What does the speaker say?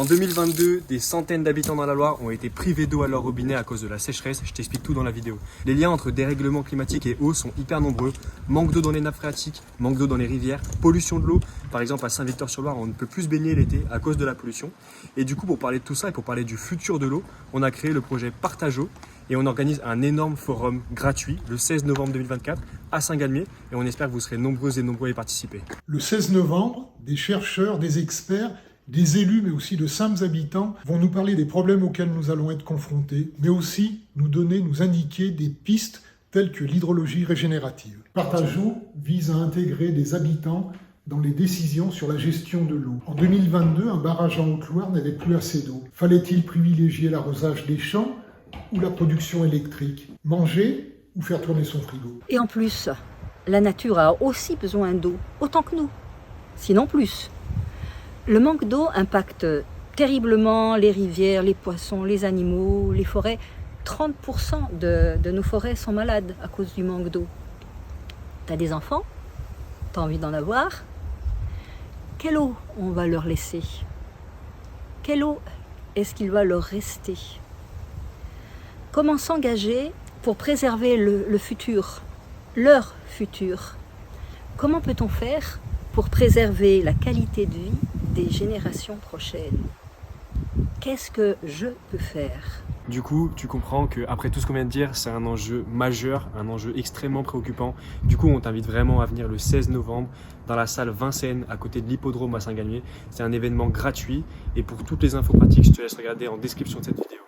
En 2022, des centaines d'habitants dans la Loire ont été privés d'eau à leur robinet à cause de la sécheresse. Je t'explique tout dans la vidéo. Les liens entre dérèglement climatique et eau sont hyper nombreux. Manque d'eau dans les nappes phréatiques, manque d'eau dans les rivières, pollution de l'eau. Par exemple, à Saint-Victor-sur-Loire, on ne peut plus se baigner l'été à cause de la pollution. Et du coup, pour parler de tout ça et pour parler du futur de l'eau, on a créé le projet Partage-eau et on organise un énorme forum gratuit le 16 novembre 2024 à Saint-Galmier et on espère que vous serez nombreuses et nombreux à y participer. Le 16 novembre, des chercheurs, des experts, des élus, mais aussi de simples habitants vont nous parler des problèmes auxquels nous allons être confrontés, mais aussi nous indiquer des pistes telles que l'hydrologie régénérative. Partage-eau vise à intégrer des habitants dans les décisions sur la gestion de l'eau. En 2022, un barrage en Haute-Loire n'avait plus assez d'eau. Fallait-il privilégier l'arrosage des champs ou la production électrique? Manger ou faire tourner son frigo? Et en plus, la nature a aussi besoin d'eau, autant que nous, sinon plus. Le manque d'eau impacte terriblement les rivières, les poissons, les animaux, les forêts. 30% de nos forêts sont malades à cause du manque d'eau. T'as des enfants? T'as envie d'en avoir? Quelle eau on va leur laisser? Quelle eau est-ce qu'il va leur rester? Comment s'engager pour préserver le futur, leur futur? Comment peut-on faire pour préserver la qualité de vie des générations prochaines? Qu'est-ce que je peux faire? Du coup, tu comprends qu'après tout ce qu'on vient de dire, c'est un enjeu majeur, un enjeu extrêmement préoccupant. Du coup, on t'invite vraiment à venir le 16 novembre dans la salle Vincennes, à côté de l'hippodrome à Saint-Galmier. C'est un événement gratuit et pour toutes les infos pratiques, je te laisse regarder en description de cette vidéo.